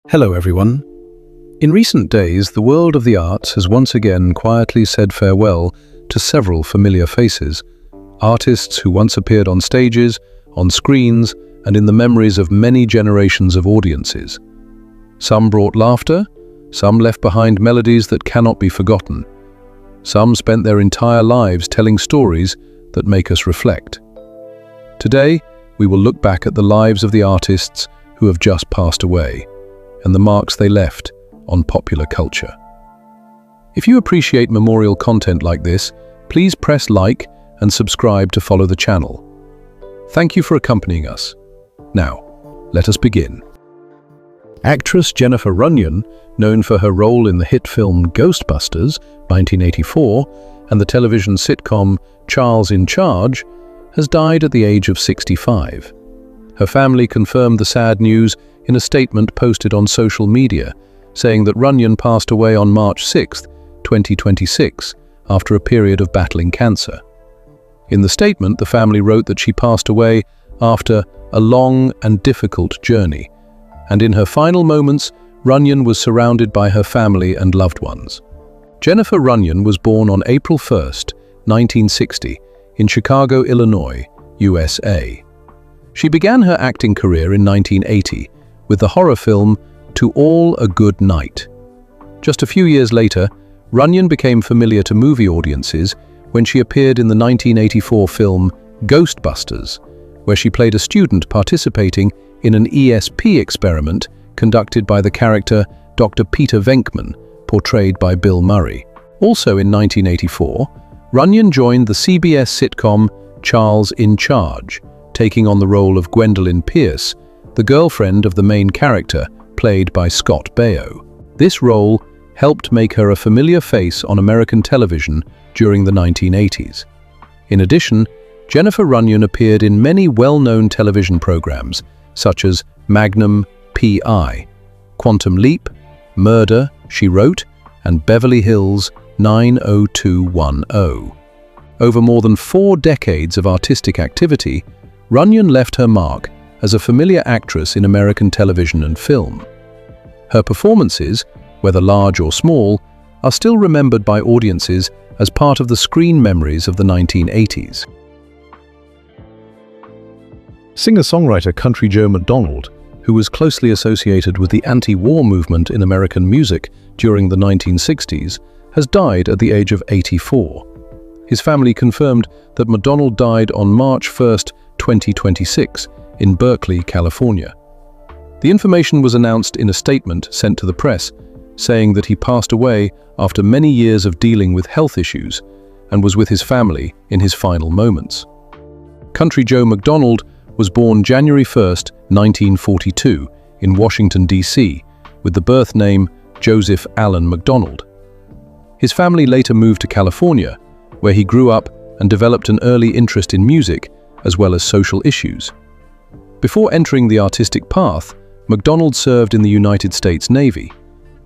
Hello everyone. In recent days, the world of the arts has once again quietly said farewell to several familiar faces, artists who once appeared on stages, on screens, and in the memories of many generations of audiences. Some brought laughter, some left behind melodies that cannot be forgotten. Some spent their entire lives telling stories that make us reflect. Today, we will look back at the lives of the artists who have just passed away, and the marks they left on popular culture. If you appreciate memorial content like this, please press like and subscribe to follow the channel. Thank you for accompanying us. Now, let us begin. Actress Jennifer Runyon, known for her role in the hit film Ghostbusters, 1984, and the television sitcom Charles in Charge, has died at the age of 65. Her family confirmed the sad news in a statement posted on social media, saying that Runyon passed away on March 6, 2026, after a period of battling cancer. In the statement, the family wrote that she passed away after a long and difficult journey, and in her final moments, Runyon was surrounded by her family and loved ones. Jennifer Runyon was born on April 1, 1960, in Chicago, Illinois, USA. She began her acting career in 1980 with the horror film To All a Good Night. Just a few years later, Runyon became familiar to movie audiences when she appeared in the 1984 film Ghostbusters, where she played a student participating in an ESP experiment conducted by the character Dr. Peter Venkman, portrayed by Bill Murray. Also in 1984, Runyon joined the CBS sitcom Charles in Charge, taking on the role of Gwendolyn Pierce, the girlfriend of the main character, played by Scott Baio. This role helped make her a familiar face on American television during the 1980s. In addition, Jennifer Runyon appeared in many well-known television programs, such as Magnum, P.I., Quantum Leap, Murder, She Wrote, and Beverly Hills 90210. Over more than 4 decades of artistic activity, Runyon left her mark as a familiar actress in American television and film. Her performances, whether large or small, are still remembered by audiences as part of the screen memories of the 1980s. Singer-songwriter country Joe McDonald, who was closely associated with the anti-war movement in American music during the 1960s, has died at the age of 84. His family confirmed that McDonald died on March 1, 2026, in Berkeley, California. The information was announced in a statement sent to the press, saying that he passed away after many years of dealing with health issues and was with his family in his final moments. Country Joe McDonald was born January 1, 1942, in Washington, D.C., with the birth name Joseph Allen McDonald. His family later moved to California, where he grew up and developed an early interest in music as well as social issues. Before entering the artistic path, McDonald served in the United States Navy.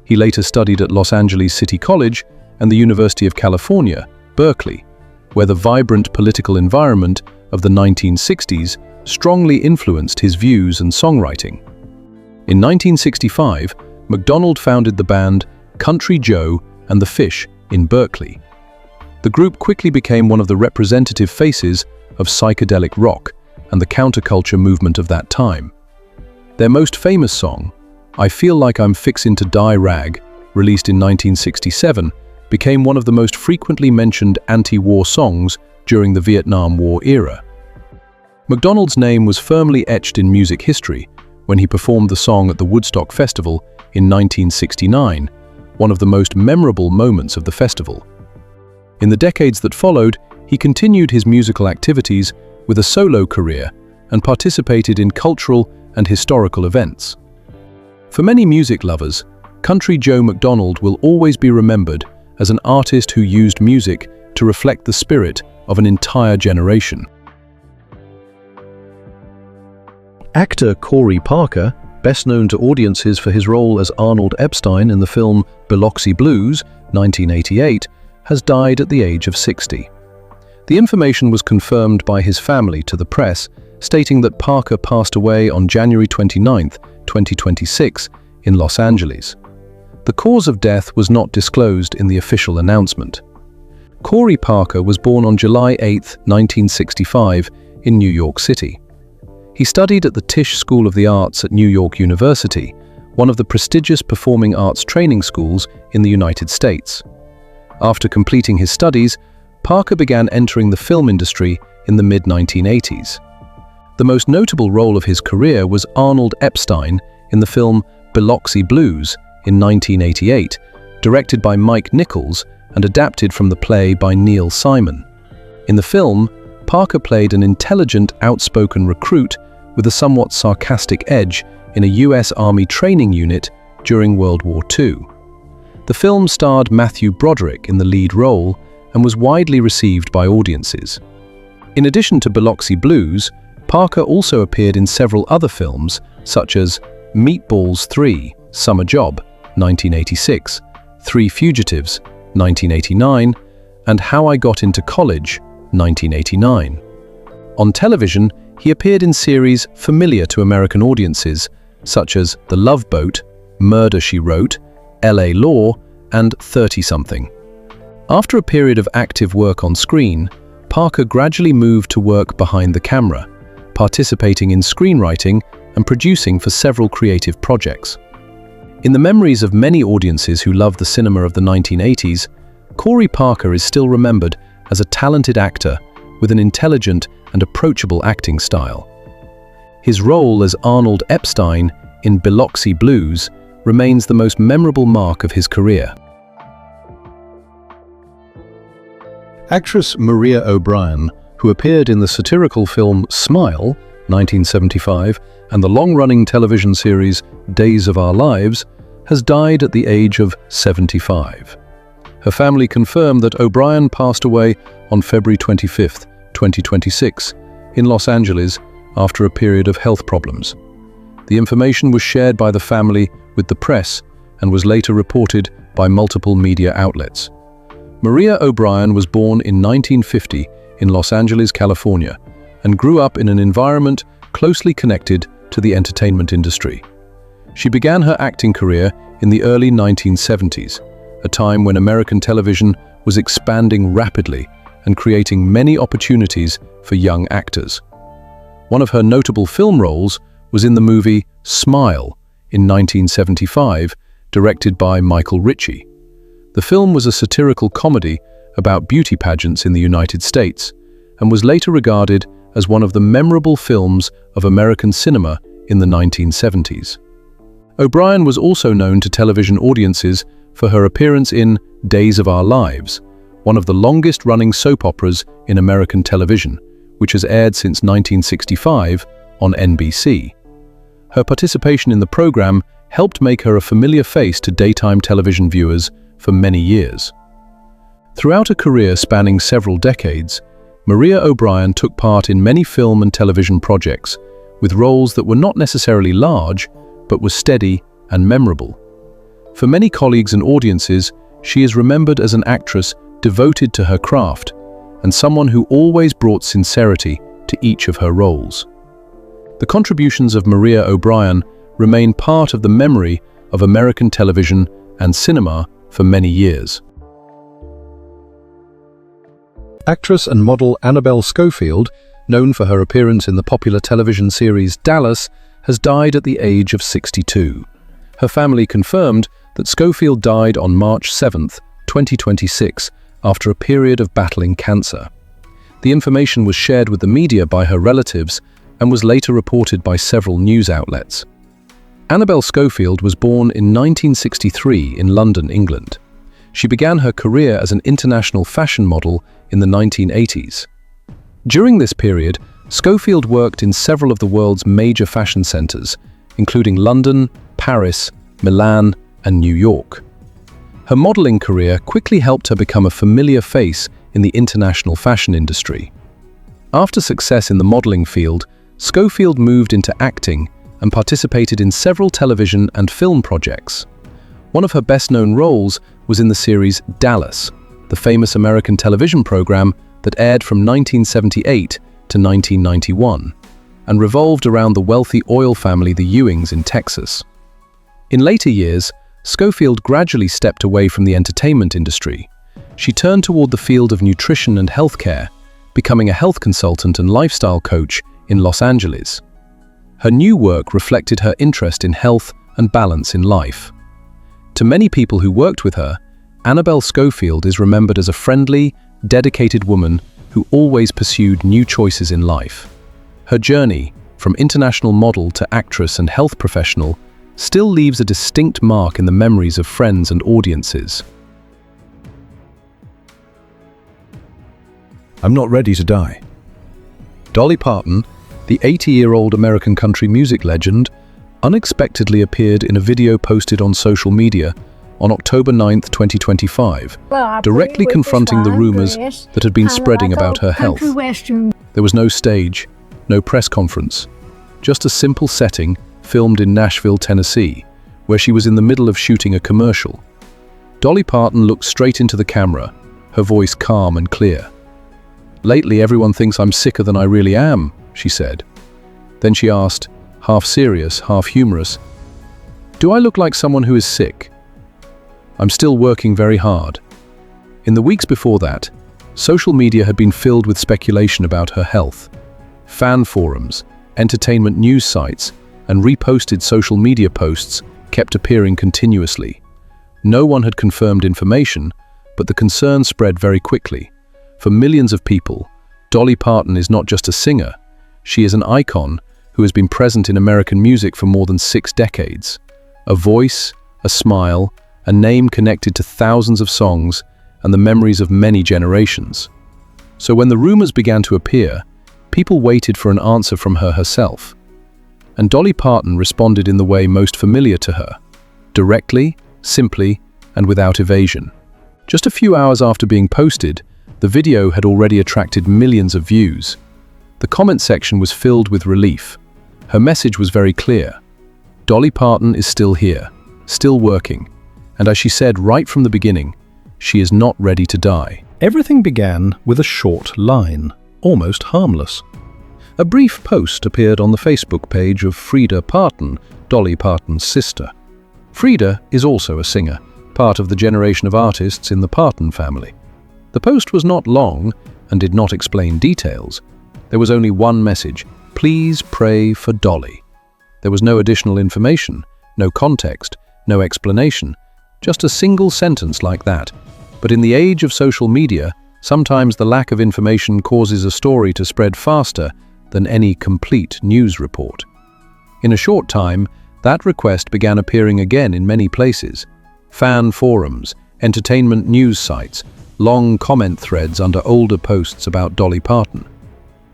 He later studied at Los Angeles City College and the University of California, Berkeley, where the vibrant political environment of the 1960s strongly influenced his views and songwriting. In 1965, McDonald founded the band Country Joe and the Fish in Berkeley. The group quickly became one of the representative faces of psychedelic rock and the counterculture movement of that time. Their most famous song, I-Feel-Like-I'm-Fixin to Die Rag, released in 1967, became one of the most frequently mentioned anti-war songs during the Vietnam War era. McDonald's name was firmly etched in music history when he performed the song at the Woodstock Festival in 1969, one of the most memorable moments of the festival. In the decades that followed, he continued his musical activities with a solo career and participated in cultural and historical events. For many music lovers, Country Joe McDonald will always be remembered as an artist who used music to reflect the spirit of an entire generation. Actor Corey Parker, best known to audiences for his role as Arnold Epstein in the film Biloxi Blues, 1988, has died at the age of 60. The information was confirmed by his family to the press, stating that Parker passed away on January 29, 2026, in Los Angeles. The cause of death was not disclosed in the official announcement. Corey Parker was born on July 8, 1965, in New York City. He studied at the Tisch School of the Arts at New York University, one of the prestigious performing arts training schools in the United States. After completing his studies, Parker began entering the film industry in the mid-1980s. The most notable role of his career was Arnold Epstein in the film Biloxi Blues in 1988, directed by Mike Nichols and adapted from the play by Neil Simon. In the film, Parker played an intelligent, outspoken recruit with a somewhat sarcastic edge in a U.S. Army training unit during World War II. The film starred Matthew Broderick in the lead role and was widely received by audiences. In addition to Biloxi Blues, Parker also appeared in several other films such as Meatballs 3, Summer Job, 1986, Three Fugitives, 1989, and How I Got Into College, 1989. On television, he appeared in series familiar to American audiences such as The Love Boat, Murder, She Wrote, L.A. Law, and 30-something. After a period of active work on screen, Parker gradually moved to work behind the camera, participating in screenwriting and producing for several creative projects. In the memories of many audiences who loved the cinema of the 1980s, Corey Parker is still remembered as a talented actor with an intelligent and approachable acting style. His role as Arnold Epstein in Biloxi Blues remains the most memorable mark of his career. Actress Maria O'Brien, who appeared in the satirical film Smile, 1975, and the long-running television series Days of Our Lives, has died at the age of 75. Her family confirmed that O'Brien passed away on February 25, 2026, in Los Angeles after a period of health problems. The information was shared by the family with the press and was later reported by multiple media outlets. Maria O'Brien was born in 1950 in Los Angeles, California, and grew up in an environment closely connected to the entertainment industry. She began her acting career in the early 1970s, a time when American television was expanding rapidly and creating many opportunities for young actors. One of her notable film roles was in the movie Smile in 1975, directed by Michael Ritchie. The film was a satirical comedy about beauty pageants in the United States and was later regarded as one of the memorable films of American cinema in the 1970s. O'Brien was also known to television audiences for her appearance in Days of Our Lives, one of the longest-running soap operas in American television, which has aired since 1965 on NBC. Her participation in the program helped make her a familiar face to daytime television viewers for many years. Throughout a career spanning several decades, Maria O'Brien took part in many film and television projects, with roles that were not necessarily large, but were steady and memorable. For many colleagues and audiences, she is remembered as an actress devoted to her craft and someone who always brought sincerity to each of her roles. The contributions of Maria O'Brien remain part of the memory of American television and cinema for many years. Actress and model Annabelle Schofield, known for her appearance in the popular television series Dallas, has died at the age of 62. Her family confirmed that Schofield died on March 7, 2026, after a period of battling cancer. The information was shared with the media by her relatives and was later reported by several news outlets. Annabelle Schofield was born in 1963 in London, England. She began her career as an international fashion model in the 1980s. During this period, Schofield worked in several of the world's major fashion centers, including London, Paris, Milan, and New York. Her modeling career quickly helped her become a familiar face in the international fashion industry. After success in the modeling field, Schofield moved into acting and participated in several television and film projects. One of her best-known roles was in the series Dallas, the famous American television program that aired from 1978 to 1991, and revolved around the wealthy oil family the Ewings in Texas. In later years, Schofield gradually stepped away from the entertainment industry. She turned toward the field of nutrition and healthcare, becoming a health consultant and lifestyle coach in Los Angeles. Her new work reflected her interest in health and balance in life. To many people who worked with her, Annabelle Schofield is remembered as a friendly, dedicated woman who always pursued new choices in life. Her journey, from international model to actress and health professional, still leaves a distinct mark in the memories of friends and audiences. I'm not ready to die. Dolly Parton, the 80-year-old American country music legend, unexpectedly appeared in a video posted on social media on October 9, 2025, directly confronting the rumors that had been spreading about her health. There was no stage, no press conference, just a simple setting filmed in Nashville, Tennessee, where she was in the middle of shooting a commercial. Dolly Parton looked straight into the camera, her voice calm and clear. "Lately, everyone thinks I'm sicker than I really am," she said. Then she asked, half serious, half humorous, "Do I look like someone who is sick? I'm still working very hard." In the weeks before that, social media had been filled with speculation about her health. Fan forums, entertainment news sites, and reposted social media posts kept appearing continuously. No one had confirmed information, but the concern spread very quickly. For millions of people, Dolly Parton is not just a singer, she is an icon who has been present in American music for more than 6 decades. A voice, a smile, a name connected to thousands of songs and the memories of many generations. So when the rumors began to appear, people waited for an answer from her herself. And Dolly Parton responded in the way most familiar to her, directly, simply, and without evasion. Just a few hours after being posted, the video had already attracted millions of views. The comment section was filled with relief. Her message was very clear. Dolly Parton is still here, still working, and as she said right from the beginning, she is not ready to die. Everything began with a short line, almost harmless. A brief post appeared on the Facebook page of Frida Parton, Dolly Parton's sister. Frida is also a singer, part of the generation of artists in the Parton family. The post was not long and did not explain details. There was only one message: please pray for Dolly. There was no additional information, no context, no explanation, just a single sentence like that. But in the age of social media, sometimes the lack of information causes a story to spread faster than any complete news report. In a short time, that request began appearing again in many places: fan forums, entertainment news sites, long comment threads under older posts about Dolly Parton.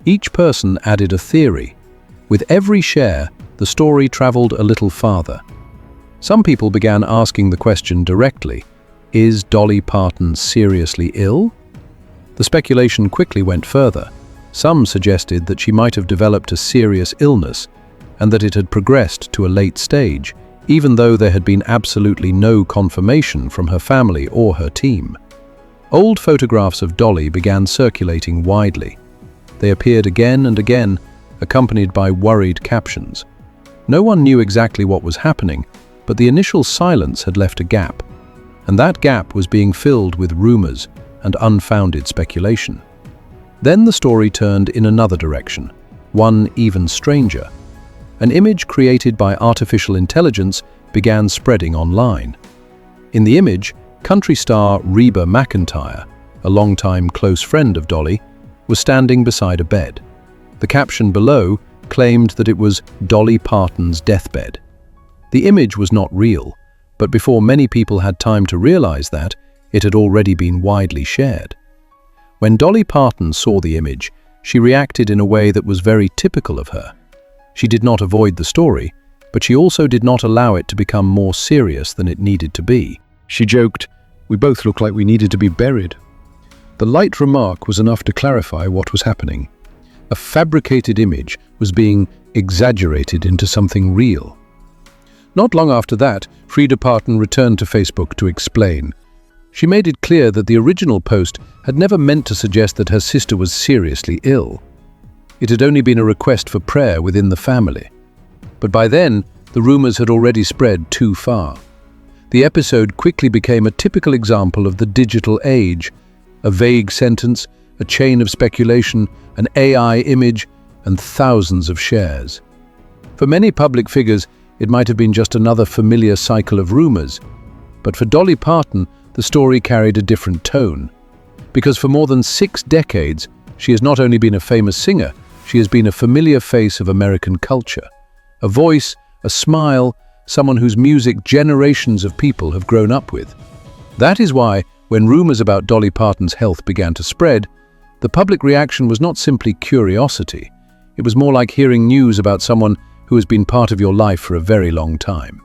Each person added a theory. With every share, the story traveled a little farther. Some people began asking the question directly: is Dolly Parton seriously ill? The speculation quickly went further. Some suggested that she might have developed a serious illness and that it had progressed to a late stage, even though there had been absolutely no confirmation from her family or her team. Old photographs of Dolly began circulating widely. They appeared again and again, accompanied by worried captions. No one knew exactly what was happening, but the initial silence had left a gap, and that gap was being filled with rumors and unfounded speculation. Then the story turned in another direction, one even stranger. An image created by artificial intelligence began spreading online. In the image, country star Reba McEntire, a longtime close friend of Dolly, was standing beside a bed. The caption below claimed that it was Dolly Parton's deathbed. The image was not real, but before many people had time to realize that, it had already been widely shared. When Dolly Parton saw the image, she reacted in a way that was very typical of her. She did not avoid the story, but she also did not allow it to become more serious than it needed to be. She joked, "We both look like we needed to be buried." The light remark was enough to clarify what was happening. A fabricated image was being exaggerated into something real. Not long after that, Frida Parton returned to Facebook to explain. She made it clear that the original post had never meant to suggest that her sister was seriously ill. It had only been a request for prayer within the family. But by then, the rumors had already spread too far. The episode quickly became a typical example of the digital age, a vague sentence, a chain of speculation, an AI image, and thousands of shares. For many public figures, it might have been just another familiar cycle of rumors, but for Dolly Parton, the story carried a different tone. Because for more than 6 decades, she has not only been a famous singer, she has been a familiar face of American culture. A voice, a smile, someone whose music generations of people have grown up with. That is why, when rumors about Dolly Parton's health began to spread, the public reaction was not simply curiosity. It was more like hearing news about someone who has been part of your life for a very long time.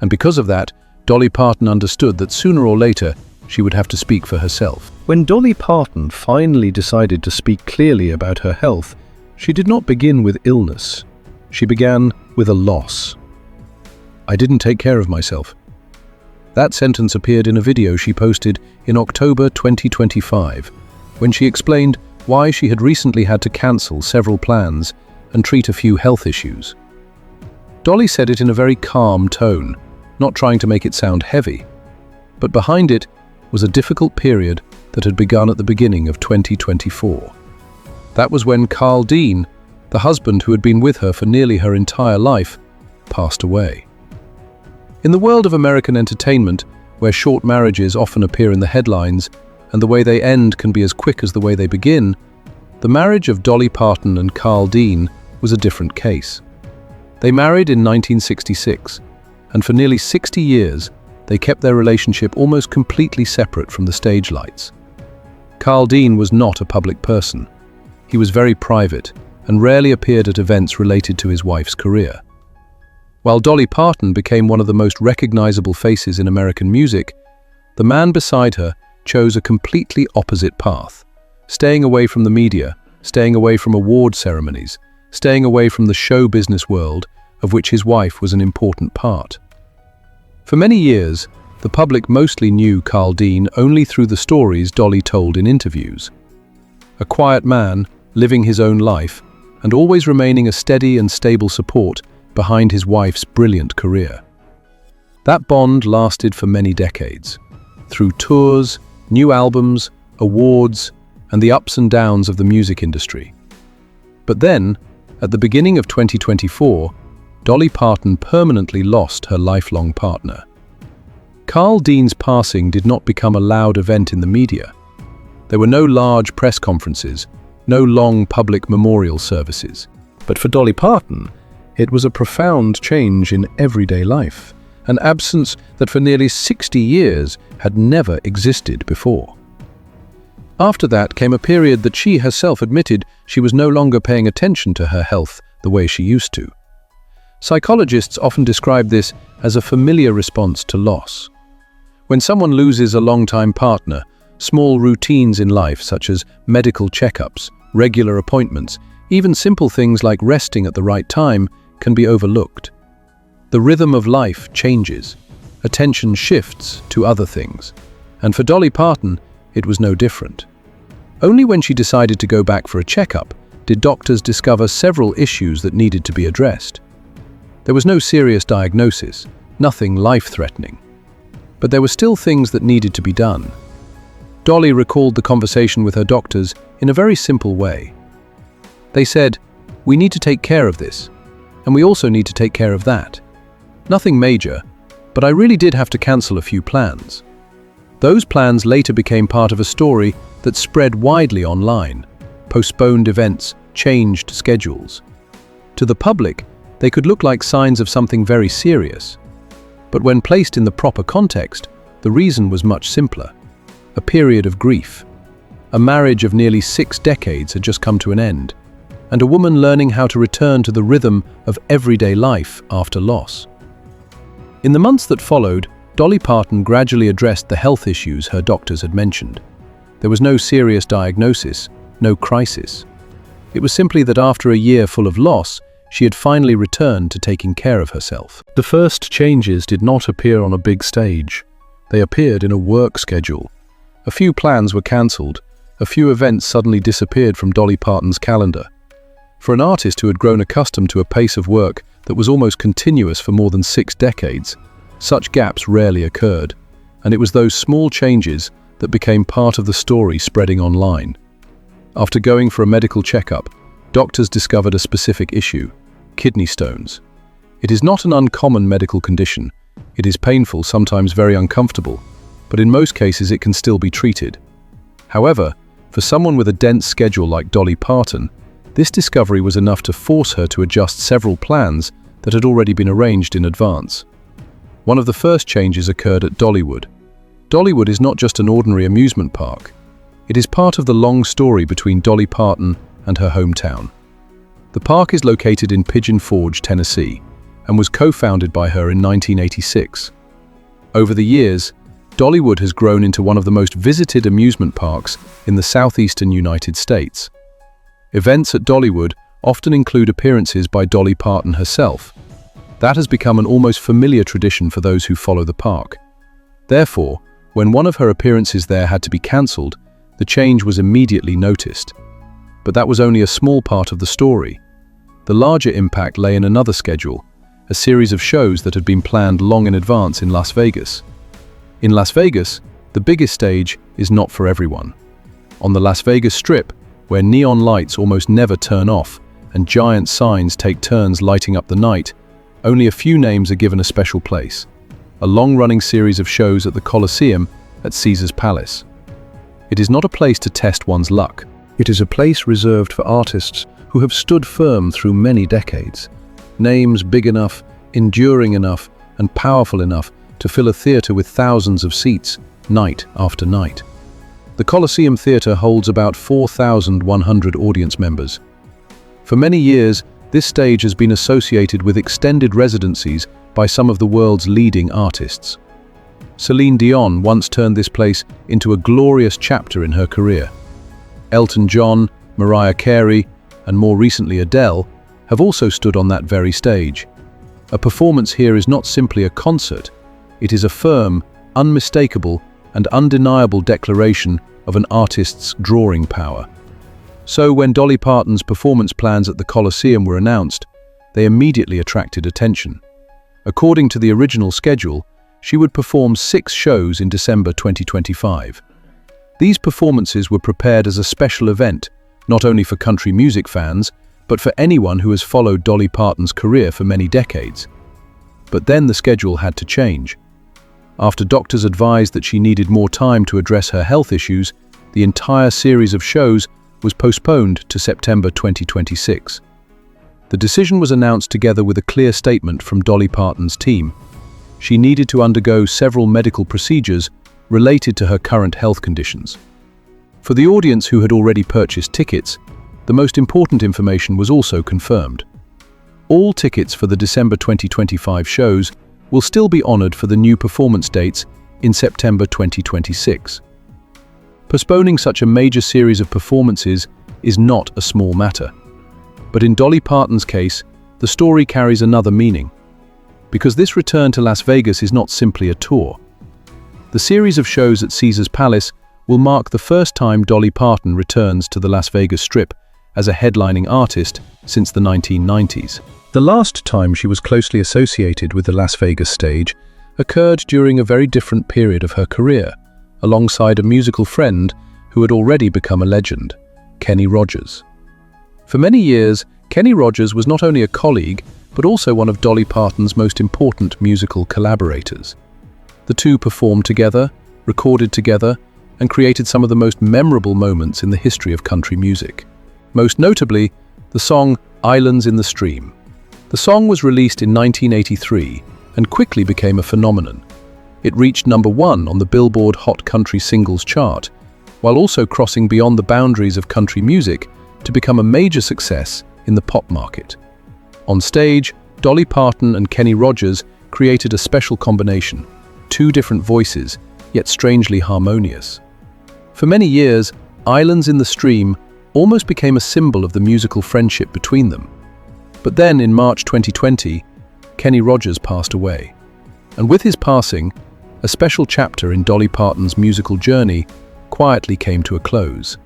And because of that, Dolly Parton understood that sooner or later, she would have to speak for herself. When Dolly Parton finally decided to speak clearly about her health, she did not begin with illness. She began with a loss. "I didn't take care of myself." That sentence appeared in a video she posted in October 2025, when she explained why she had recently had to cancel several plans and treat a few health issues. Dolly said it in a very calm tone, not trying to make it sound heavy. But behind it was a difficult period that had begun at the beginning of 2024. That was when Carl Dean, the husband who had been with her for nearly her entire life, passed away. In the world of American entertainment, where short marriages often appear in the headlines and the way they end can be as quick as the way they begin, the marriage of Dolly Parton and Carl Dean was a different case. They married in 1966, and for nearly 60 years, they kept their relationship almost completely separate from the stage lights. Carl Dean was not a public person. He was very private and rarely appeared at events related to his wife's career. While Dolly Parton became one of the most recognizable faces in American music, the man beside her chose a completely opposite path, staying away from the media, staying away from award ceremonies, staying away from the show business world, of which his wife was an important part. For many years, the public mostly knew Carl Dean only through the stories Dolly told in interviews. A quiet man, living his own life, and always remaining a steady and stable support behind his wife's brilliant career. That bond lasted for many decades, through tours, new albums, awards, and the ups and downs of the music industry. But then, at the beginning of 2024, Dolly Parton permanently lost her lifelong partner. Carl Dean's passing did not become a loud event in the media. There were no large press conferences, no long public memorial services. But for Dolly Parton, it was a profound change in everyday life, an absence that for nearly 60 years had never existed before. After that came a period that she herself admitted she was no longer paying attention to her health the way she used to. Psychologists often describe this as a familiar response to loss. When someone loses a long-time partner, small routines in life such as medical checkups, regular appointments, even simple things like resting at the right time can be overlooked. The rhythm of life changes. Attention shifts to other things. And for Dolly Parton, it was no different. Only when she decided to go back for a checkup did doctors discover several issues that needed to be addressed. There was no serious diagnosis, nothing life-threatening. But there were still things that needed to be done. Dolly recalled the conversation with her doctors in a very simple way. They said, "We need to take care of this, and we also need to take care of that. Nothing major, but I really did have to cancel a few plans." Those plans later became part of a story that spread widely online. Postponed events, changed schedules. To the public, they could look like signs of something very serious. But when placed in the proper context, the reason was much simpler. A period of grief. A marriage of nearly 6 decades had just come to an end, and a woman learning how to return to the rhythm of everyday life after loss. In the months that followed, Dolly Parton gradually addressed the health issues her doctors had mentioned. There was no serious diagnosis, no crisis. It was simply that after a year full of loss, she had finally returned to taking care of herself. The first changes did not appear on a big stage. They appeared in a work schedule. A few plans were cancelled. A few events suddenly disappeared from Dolly Parton's calendar. For an artist who had grown accustomed to a pace of work that was almost continuous for more than 6 decades, such gaps rarely occurred, and it was those small changes that became part of the story spreading online. After going for a medical checkup, doctors discovered a specific issue: kidney stones. It is not an uncommon medical condition. It is painful, sometimes very uncomfortable, but in most cases it can still be treated. However, for someone with a dense schedule like Dolly Parton, this discovery was enough to force her to adjust several plans that had already been arranged in advance. One of the first changes occurred at Dollywood. Dollywood is not just an ordinary amusement park. It is part of the long story between Dolly Parton and her hometown. The park is located in Pigeon Forge, Tennessee, and was co-founded by her in 1986. Over the years, Dollywood has grown into one of the most visited amusement parks in the southeastern United States. Events at Dollywood often include appearances by Dolly Parton herself. That has become an almost familiar tradition for those who follow the park. Therefore, when one of her appearances there had to be cancelled, the change was immediately noticed. But that was only a small part of the story. The larger impact lay in another schedule, a series of shows that had been planned long in advance in Las Vegas. In Las Vegas, the biggest stage is not for everyone. On the Las Vegas Strip, where neon lights almost never turn off and giant signs take turns lighting up the night, only a few names are given a special place: a long-running series of shows at the Coliseum at Caesar's Palace. It is not a place to test one's luck. It is a place reserved for artists who have stood firm through many decades. Names big enough, enduring enough, and powerful enough to fill a theater with thousands of seats, night after night. The Coliseum Theater holds about 4,100 audience members. For many years, this stage has been associated with extended residencies by some of the world's leading artists. Celine Dion once turned this place into a glorious chapter in her career. Elton John, Mariah Carey, and more recently Adele, have also stood on that very stage. A performance here is not simply a concert, it is a firm, unmistakable, and undeniable declaration of an artist's drawing power. So when Dolly Parton's performance plans at the Coliseum were announced, they immediately attracted attention. According to the original schedule, she would perform 6 shows in December 2025. These performances were prepared as a special event, not only for country music fans, but for anyone who has followed Dolly Parton's career for many decades. But then the schedule had to change. After doctors advised that she needed more time to address her health issues, the entire series of shows was postponed to September 2026. The decision was announced together with a clear statement from Dolly Parton's team. She needed to undergo several medical procedures related to her current health conditions. For the audience who had already purchased tickets, the most important information was also confirmed. All tickets for the December 2025 shows will still be honored for the new performance dates in September 2026. Postponing such a major series of performances is not a small matter. But in Dolly Parton's case, the story carries another meaning. Because this return to Las Vegas is not simply a tour. The series of shows at Caesar's Palace will mark the first time Dolly Parton returns to the Las Vegas Strip as a headlining artist since the 1990s. The last time she was closely associated with the Las Vegas stage occurred during a very different period of her career, alongside a musical friend who had already become a legend, Kenny Rogers. For many years, Kenny Rogers was not only a colleague, but also one of Dolly Parton's most important musical collaborators. The two performed together, recorded together, and created some of the most memorable moments in the history of country music. Most notably, the song "Islands in the Stream." The song was released in 1983 and quickly became a phenomenon. It reached #1 on the Billboard Hot Country Singles chart, while also crossing beyond the boundaries of country music to become a major success in the pop market. On stage, Dolly Parton and Kenny Rogers created a special combination, 2 different voices, yet strangely harmonious. For many years, "Islands in the Stream" almost became a symbol of the musical friendship between them. But then in March 2020, Kenny Rogers passed away. And with his passing, a special chapter in Dolly Parton's musical journey quietly came to a close.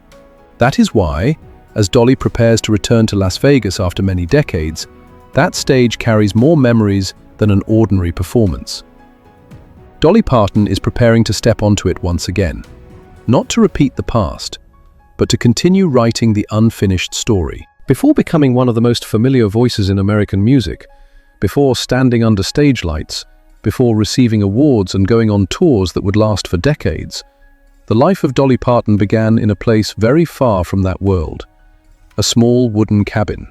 That is why, as Dolly prepares to return to Las Vegas after many decades, That stage carries more memories than an ordinary performance. Dolly Parton is preparing to step onto it once again, not to repeat the past, but to continue writing the unfinished story. Before becoming one of the most familiar voices in American music, before standing under stage lights, before receiving awards and going on tours that would last for decades, the life of Dolly Parton began in a place very far from that world, a small wooden cabin.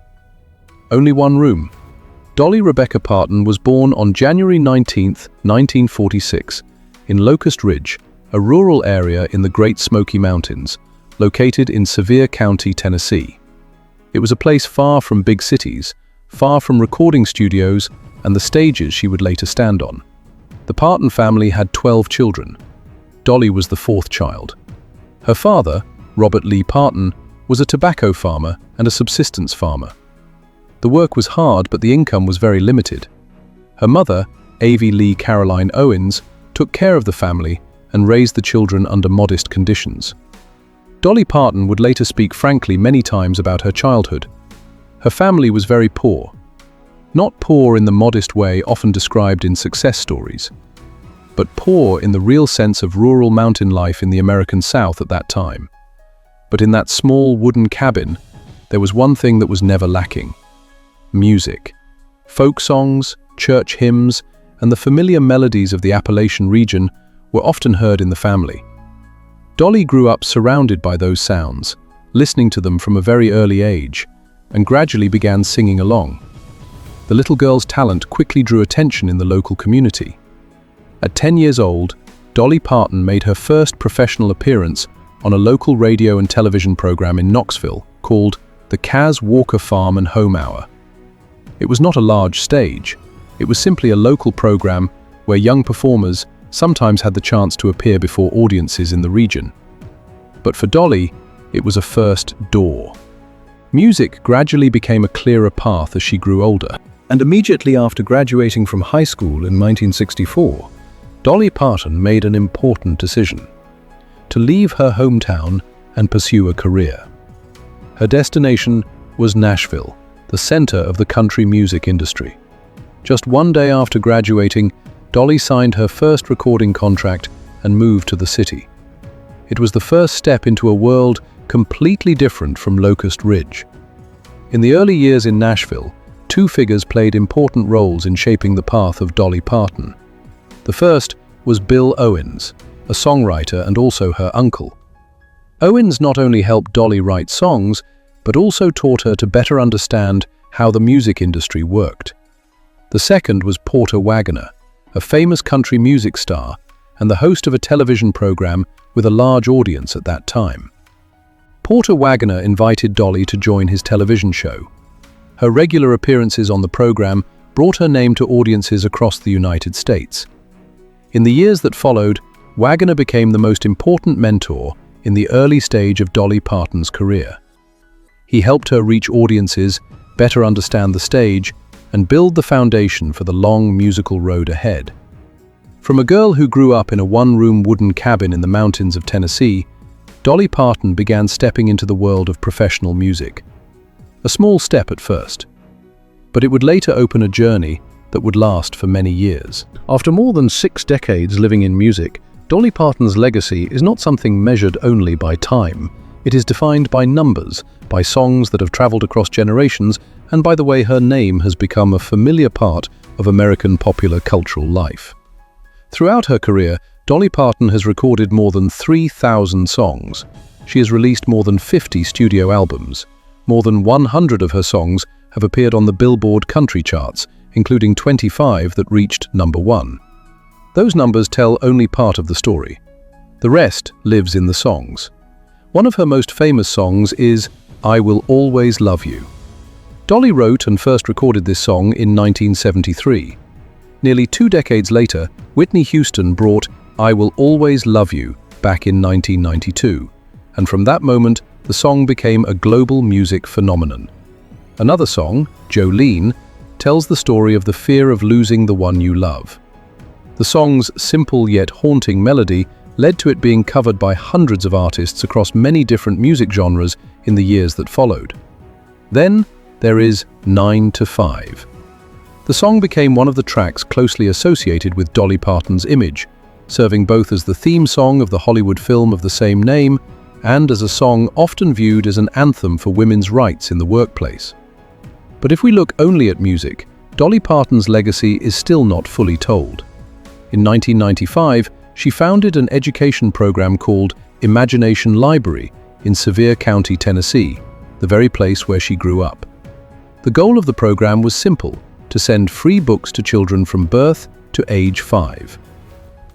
Only one room. Dolly Rebecca Parton was born on January 19, 1946, in Locust Ridge, a rural area in the Great Smoky Mountains, located in Sevier County, Tennessee. It was a place far from big cities, far from recording studios and the stages she would later stand on. The Parton family had 12 children. Dolly was the fourth child. Her father, Robert Lee Parton, was a tobacco farmer and a subsistence farmer. The work was hard, but the income was very limited. Her mother, Avie Lee Caroline Owens, took care of the family and raised the children under modest conditions. Dolly Parton would later speak frankly many times about her childhood. Her family was very poor. Not poor in the modest way often described in success stories, but poor in the real sense of rural mountain life in the American South at that time. But in that small wooden cabin, there was one thing that was never lacking: music. Folk songs, church hymns, and the familiar melodies of the Appalachian region were often heard in the family. Dolly grew up surrounded by those sounds, listening to them from a very early age, and gradually began singing along. The little girl's talent quickly drew attention in the local community. At 10 years old, Dolly Parton made her first professional appearance on a local radio and television program in Knoxville called the Kaz Walker Farm and Home Hour. It was not a large stage. It was simply a local program where young performers sometimes had the chance to appear before audiences in the region. But for Dolly, it was a first door. Music gradually became a clearer path as she grew older. And immediately after graduating from high school in 1964, Dolly Parton made an important decision: to leave her hometown and pursue a career. Her destination was Nashville, the center of the country music industry. Just one day after graduating, Dolly signed her first recording contract and moved to the city. It was the first step into a world completely different from Locust Ridge. In the early years in Nashville, two figures played important roles in shaping the path of Dolly Parton. The first was Bill Owens, a songwriter and also her uncle. Owens not only helped Dolly write songs, but also taught her to better understand how the music industry worked. The second was Porter Wagoner, a famous country music star and the host of a television program with a large audience at that time. Porter Wagoner invited Dolly to join his television show. Her regular appearances on the program brought her name to audiences across the United States. In the years that followed, Wagoner became the most important mentor in the early stage of Dolly Parton's career. He helped her reach audiences, better understand the stage, and build the foundation for the long musical road ahead. From a girl who grew up in a one-room wooden cabin in the mountains of Tennessee, Dolly Parton began stepping into the world of professional music. A small step at first, but it would later open a journey that would last for many years. After more than 6 decades living in music, Dolly Parton's legacy is not something measured only by time. It is defined by numbers, by songs that have traveled across generations, and by the way her name has become a familiar part of American popular cultural life. Throughout her career, Dolly Parton has recorded more than 3,000 songs. She has released more than 50 studio albums. More than 100 of her songs have appeared on the Billboard country charts, including 25 that reached #1. Those numbers tell only part of the story. The rest lives in the songs. One of her most famous songs is I Will Always Love You. Dolly wrote and first recorded this song in 1973. Nearly 2 decades later, Whitney Houston brought I Will Always Love You back in 1992, and from that moment, the song became a global music phenomenon. Another song, Jolene, tells the story of the fear of losing the one you love. The song's simple yet haunting melody led to it being covered by hundreds of artists across many different music genres in the years that followed. Then there is 9 to 5. The song became one of the tracks closely associated with Dolly Parton's image, serving both as the theme song of the Hollywood film of the same name and as a song often viewed as an anthem for women's rights in the workplace. But if we look only at music, Dolly Parton's legacy is still not fully told. In 1995, she founded an education program called Imagination Library in Sevier County, Tennessee, the very place where she grew up. The goal of the program was simple: to send free books to children from birth to age 5.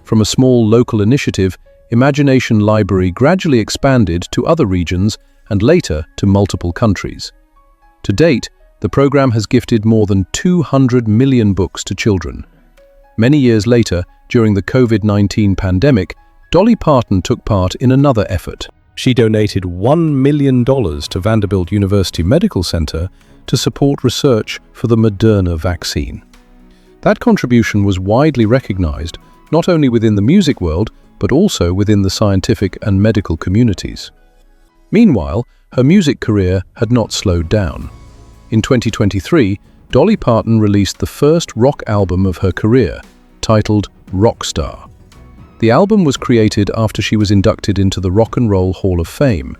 From a small local initiative, Imagination Library gradually expanded to other regions and later to multiple countries. To date, the program has gifted more than 200 million books to children. Many years later, during the COVID-19 pandemic, Dolly Parton took part in another effort. She donated $1 million to Vanderbilt University Medical Center to support research for the Moderna vaccine. That contribution was widely recognized, not only within the music world, but also within the scientific and medical communities. Meanwhile, her music career had not slowed down. In 2023, Dolly Parton released the first rock album of her career, titled Rockstar. The album was created after she was inducted into the Rock and Roll Hall of Fame.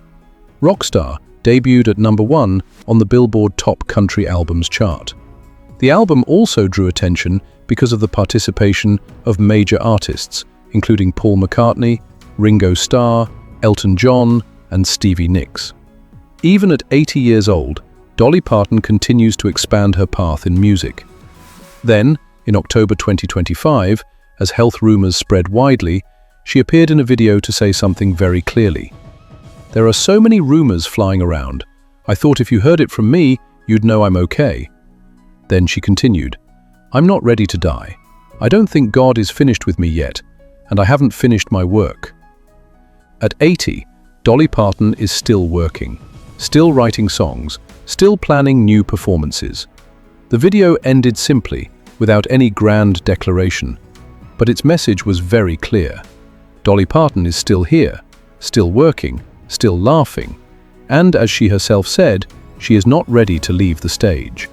Rockstar debuted at #1 on the Billboard Top Country Albums chart. The album also drew attention because of the participation of major artists, including Paul McCartney, Ringo Starr, Elton John, and Stevie Nicks. Even at 80 years old, Dolly Parton continues to expand her path in music. Then, in October 2025, as health rumors spread widely, she appeared in a video to say something very clearly. "There are so many rumors flying around. I thought if you heard it from me, you'd know I'm okay." Then she continued, "I'm not ready to die. I don't think God is finished with me yet, and I haven't finished my work." At 80, Dolly Parton is still working, still writing songs, still planning new performances. The video ended simply, without any grand declaration, but its message was very clear. Dolly Parton is still here, still working, still laughing, and as she herself said, she is not ready to leave the stage.